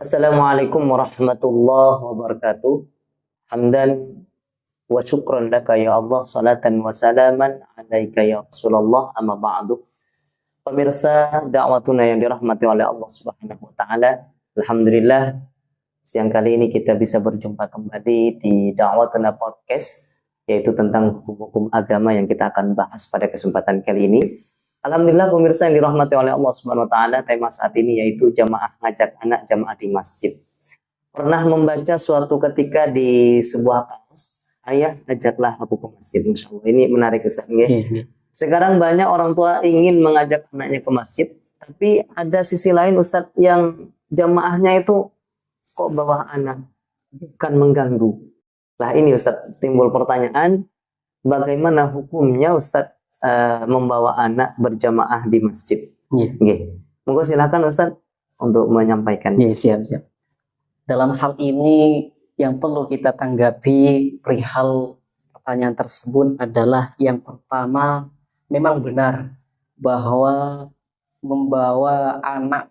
Assalamualaikum warahmatullahi wabarakatuh. Hamdan wa syukran laka ya Allah, salatan wa salaman alaika ya Rasulullah, amma ba'du. Pemirsa dakwatuna yang dirahmati oleh Allah Subhanahu wa taala, alhamdulillah siang kali ini kita bisa berjumpa kembali di Dakwatuna Podcast, yaitu tentang hukum-hukum agama yang kita akan bahas pada kesempatan kali ini. Alhamdulillah pemirsa yang dirahmati oleh Allah Subhanahu wa taala, tema saat ini yaitu jamaah ngajak anak jamaah di masjid. Pernah membaca suatu ketika di sebuah kelas, ayah ajaklah aku ke masjid. Masya Allah, ini menarik Ustaz. Sekarang banyak orang tua ingin mengajak anaknya ke masjid, tapi ada sisi lain Ustaz yang jamaahnya itu kok bawa anak, bukan mengganggu. Nah ini Ustaz, timbul pertanyaan, bagaimana hukumnya Ustaz membawa anak berjamaah di masjid? Monggo silakan Ustaz untuk menyampaikan. Siap. Dalam hal ini yang perlu kita tanggapi perihal pertanyaan tersebut adalah yang pertama, memang benar bahwa membawa anak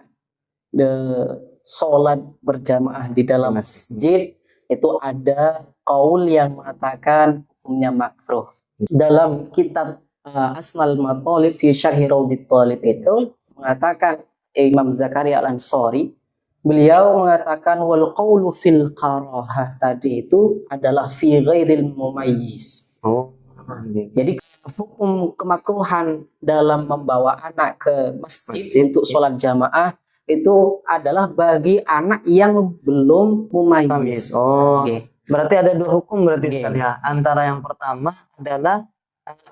sholat berjamaah di dalam masjid itu ada qaul yang mengatakan hukumnya makruh. Dalam kitab Asnal Matalib fi Syarhi Raudhit Thalib itu mengatakan, Imam Zakaria Al-Ansari beliau mengatakan wal qaulu fil karahah tadi itu adalah fi ghairil mumayyiz. Jadi hukum kemakruhan dalam membawa anak ke masjid untuk sholat jamaah itu adalah bagi anak yang belum mumayyiz. Berarti ada dua hukum berarti Ustaz ya. Antara yang pertama adalah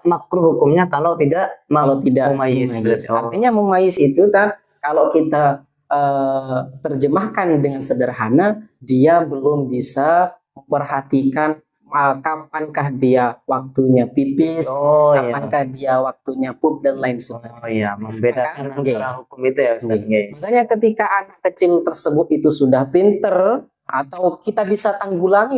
makruh hukumnya kalau tidak mumayyiz. Artinya mumayyiz itu kan kalau kita terjemahkan dengan sederhana, dia belum bisa memperhatikan kapankah dia waktunya pipis, kapankah dia waktunya pup dan lain sebagainya. Membedakan antara hukum itu ya Ustaz. Makanya ketika anak kecil tersebut itu sudah pinter atau kita bisa tanggulangi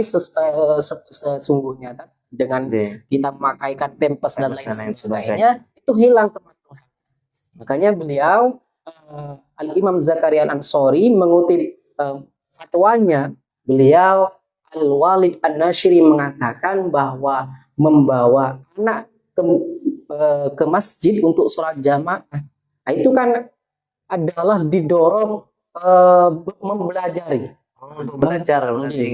sesungguhnya dengan kita memakaikan pampers dan lain sebagainya, itu hilang kematuhan. Makanya beliau Al-Imam Zakaria Al-Ansari mengutip fatwanya, beliau Al-Walid An-Nashri mengatakan bahwa membawa anak ke masjid untuk sholat jamaah itu kan adalah didorong mempelajari. Untuk belajar,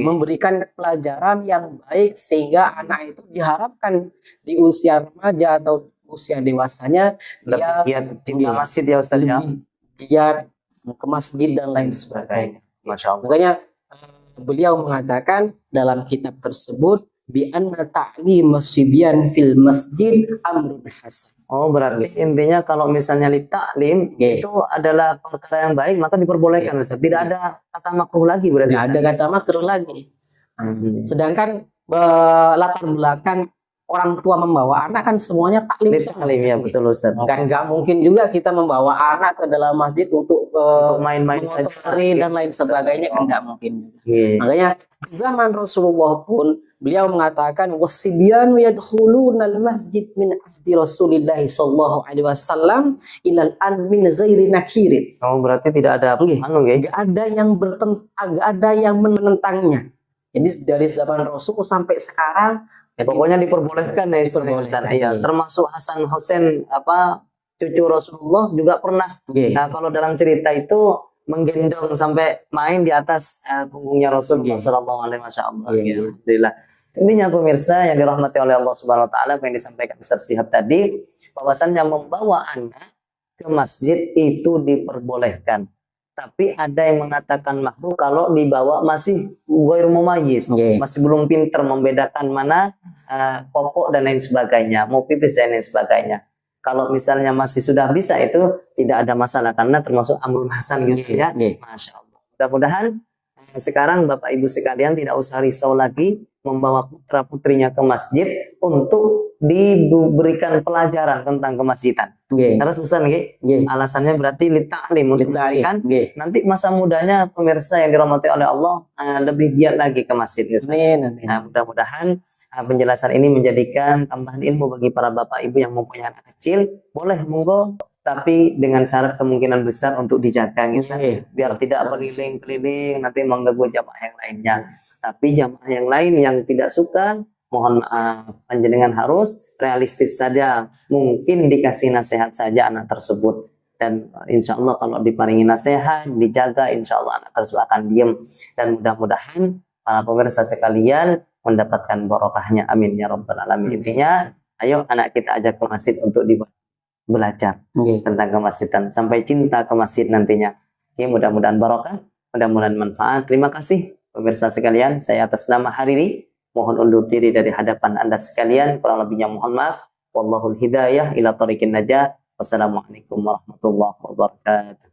memberikan pelajaran yang baik sehingga anak itu diharapkan di usia remaja atau usia dewasanya dia cinta masjid ya Ustaz ya, giat ke masjid dan lain sebagainya. Masya Allah. Makanya beliau mengatakan dalam kitab tersebut bi anna ta'lim masyibian fil masjid amrun hasan. Berarti intinya kalau misalnya li ta'lim itu adalah perkara yang baik, maka diperbolehkan Ustaz. Tidak ada kata makruh lagi berarti. Tidak ada kata makruh lagi. Sedangkan latar belakang orang tua membawa anak kan semuanya taklim ya, betul Ustaz. Kan nggak mungkin juga kita membawa anak ke dalam masjid untuk main-main saja dan lain sebagainya, kan nggak mungkin. Makanya zaman Rasulullah pun beliau mengatakan wasibyanu yadkhulunal masjid min ahdi Rasulillah sallallahu alaihi wasallam ilal an min ghairi nakirin. Berarti tidak ada nggak ada yang menentangnya. Jadi dari zaman Rasul sampai sekarang pokoknya diperbolehkan ya Ustaz. Iya, termasuk Hasan Hussein cucu Rasulullah juga pernah. Nah, kalau dalam cerita itu menggendong sampai main di atas punggungnya Rasulullah sallallahu alaihi wasallam. Alhamdulillah. Intinya pemirsa yang dirahmati oleh Allah Subhanahu wa taala, apa yang disampaikan Ustaz Syihab tadi, bahwasannya membawa anak ke masjid itu diperbolehkan. Tapi ada yang mengatakan makruh kalau dibawa masih ghairu mumayyiz, masih belum pintar membedakan mana popok dan lain sebagainya, mau pipis dan lain sebagainya. Kalau misalnya masih sudah bisa itu tidak ada masalah karena termasuk amrun hasan gitu ya. Masya Allah. Mudah-mudahan sekarang Bapak Ibu sekalian tidak usah risau lagi membawa putra putrinya ke masjid untuk diberikan pelajaran tentang kemasjidan. Karena susah nih, alasannya berarti li ta'lim untuk memberikan nanti masa mudanya pemirsa yang dirahmati oleh Allah lebih giat lagi ke masjid. Nah, mudah-mudahan penjelasan ini menjadikan tambahan ilmu bagi para bapak ibu yang mempunyai anak kecil. Boleh monggo tapi dengan syarat kemungkinan besar untuk dijaga gitu. Biar tidak Bagus. keliling-keliling nanti mengganggu jamaah yang lainnya. Tapi jamaah yang lain yang tidak suka, mohon maaf, panjenengan harus realistis saja. Mungkin dikasih nasihat saja anak tersebut. Dan insya Allah kalau diparingi nasihat, dijaga, insya Allah anak tersebut akan diam. Dan mudah-mudahan para pemirsa sekalian mendapatkan barokahnya. Amin ya rabbal alamin. Intinya, ayo anak kita ajak ke masjid untuk belajar tentang kemasjidan sampai cinta ke masjid nantinya. Oke, mudah-mudahan barokah, mudah-mudahan manfaat. Terima kasih pemirsa sekalian. Saya atas nama Hariri mohon undur diri dari hadapan Anda sekalian. Kurang lebihnya mohon maaf. Wallahul hidayah ila thariqin najah. Wassalamualaikum warahmatullahi wabarakatuh.